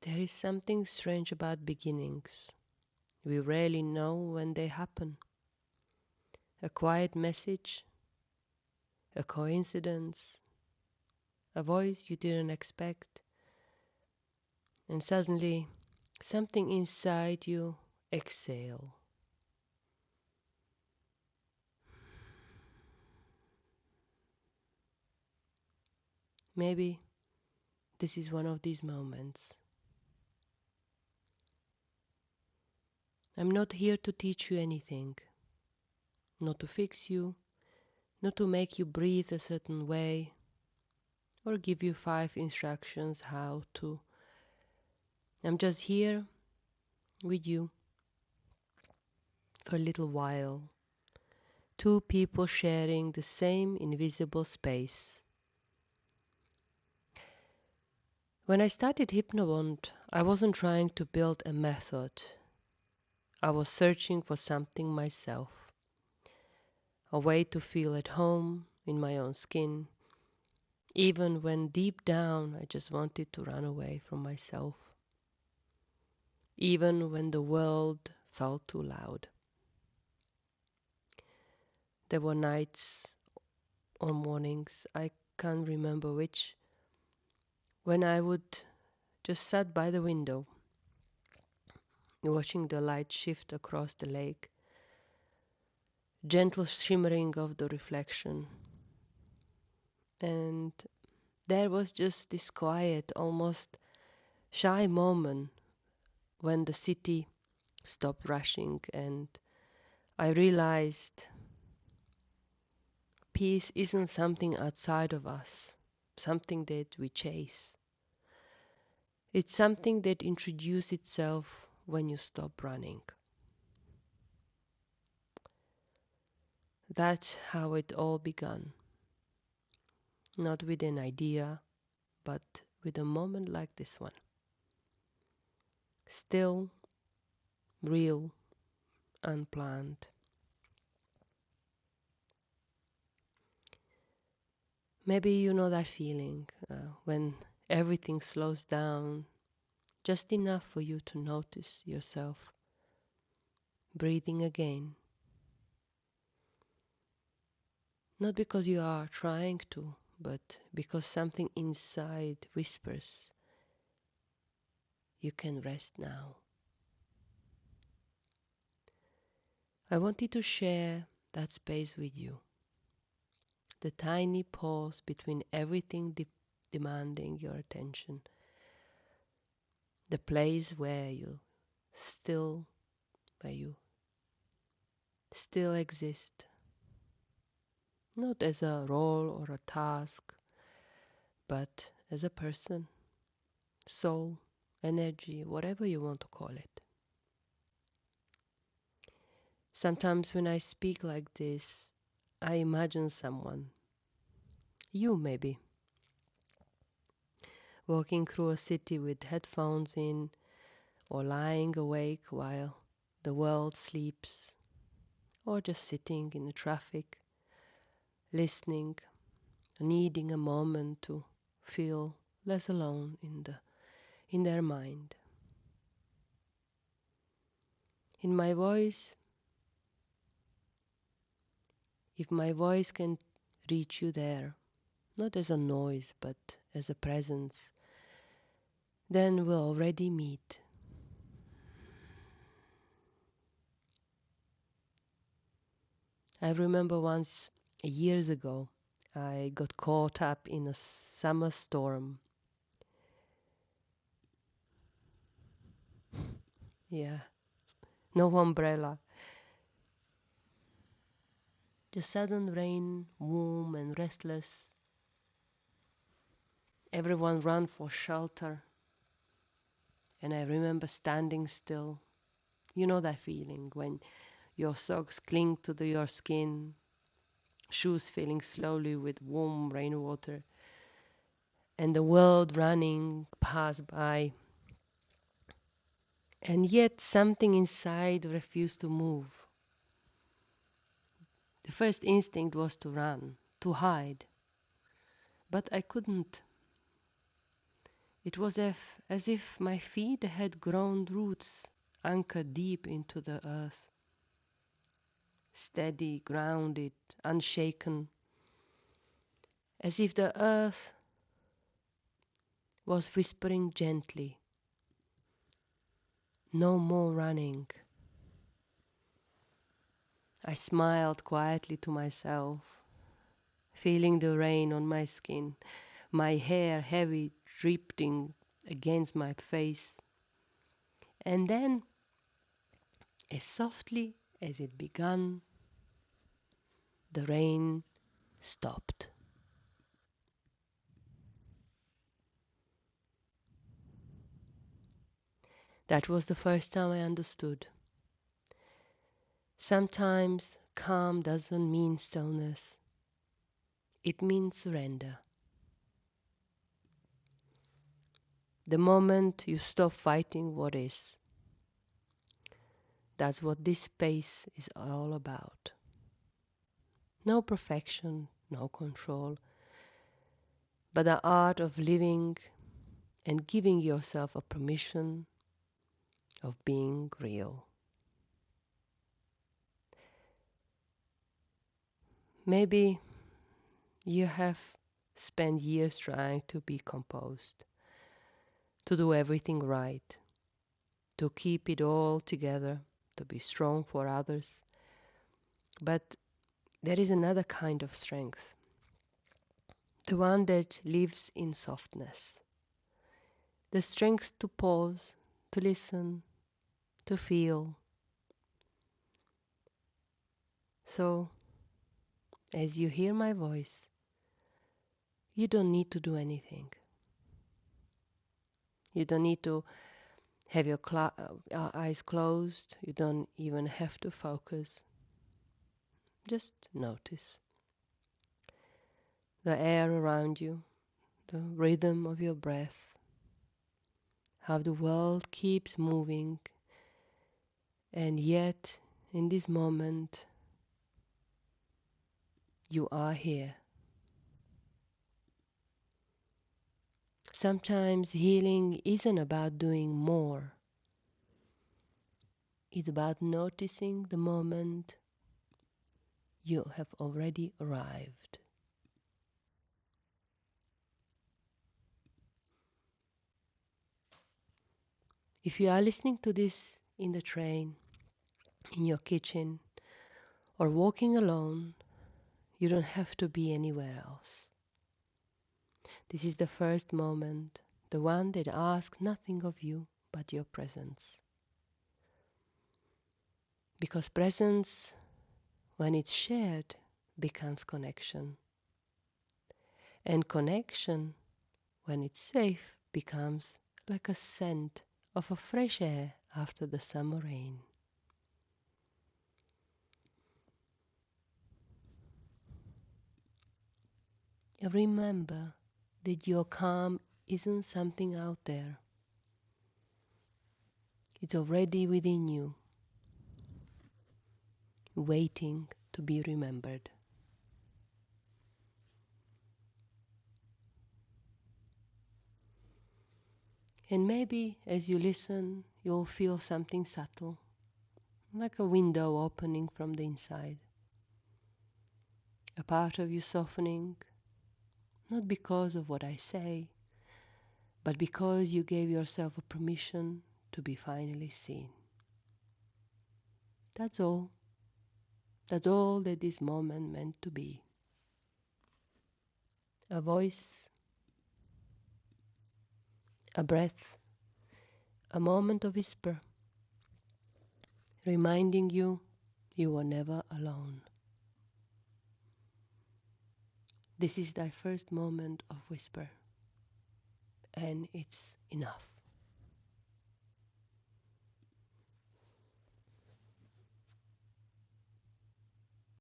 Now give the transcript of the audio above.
There is something strange about beginnings. We rarely know when they happen. A quiet message, a coincidence, a voice you didn't expect, and suddenly something inside you exhale. Maybe this is one of these moments. I'm not here to teach you anything, not to fix you, not to make you breathe a certain way, or give you 5 instructions how to. I'm just here with you for a little while. Two people sharing the same invisible space. When I started Hypnobond, I wasn't trying to build a method. I was searching for something myself. A way to feel at home in my own skin, even when deep down I just wanted to run away from myself. Even when the world felt too loud. There were nights or mornings, I can't remember which, when I would just sit by the window, watching the light shift across the lake, gentle shimmering of the reflection. And there was just this quiet, almost shy moment when the city stopped rushing and I realized peace isn't something outside of us, something that we chase. It's something that introduces itself when you stop running. That's how it all began. Not with an idea, but with a moment like this one. Still, real, unplanned. Maybe you know that feeling when everything slows down just enough for you to notice yourself breathing again. Not because you are trying to, but because something inside whispers, you can rest now. I wanted to share that space with you. The tiny pause between everything demanding your attention. The place where you still exist. Not as a role or a task, but as a person, soul, energy, whatever you want to call it. Sometimes when I speak like this, I imagine someone, you maybe, walking through a city with headphones in or lying awake while the world sleeps, or just sitting in the traffic, listening, needing a moment to feel less alone in their mind. In my voice, if my voice can reach you there, not as a noise but as a presence, then we'll already meet. I remember once, years ago, I got caught up in a summer storm. Yeah, no umbrella. The sudden rain, warm and restless. Everyone ran for shelter. And I remember standing still. You know that feeling when your socks cling to your skin, shoes filling slowly with warm rainwater, and the world running past by. And yet something inside refused to move. The first instinct was to run, to hide. But I couldn't. It was as if my feet had grown roots anchored deep into the earth, steady, grounded, unshaken, as if the earth was whispering gently, "No more running." I smiled quietly to myself, feeling the rain on my skin, my hair heavy dripping against my face. And then, as softly as it began, the rain stopped. That was the first time I understood. Sometimes calm doesn't mean stillness. It means surrender. The moment you stop fighting what is. That's what this space is all about. No perfection, no control, but the art of living and giving yourself a permission of being real. Maybe you have spent years trying to be composed, to do everything right, to keep it all together, to be strong for others. But there is another kind of strength, the one that lives in softness, the strength to pause, to listen, to feel. So, as you hear my voice, you don't need to do anything. You don't need to have your eyes closed. You don't even have to focus. Just notice the air around you, the rhythm of your breath, how the world keeps moving, and yet in this moment you are here. Sometimes healing isn't about doing more. It's about noticing the moment you have already arrived. If you are listening to this in the train, in your kitchen, or walking alone, you don't have to be anywhere else. This is the first moment, the one that asks nothing of you but your presence. Because presence, when it's shared, becomes connection. And connection, when it's safe, becomes like a scent of a fresh air after the summer rain. Remember that your calm isn't something out there. It's already within you, waiting to be remembered. And maybe as you listen, you'll feel something subtle, like a window opening from the inside. A part of you softening, not because of what I say, but because you gave yourself a permission to be finally seen. That's all. That's all that this moment meant to be. A voice, a breath, a moment of whisper, reminding you you were never alone. This is thy first moment of whisper, and it's enough.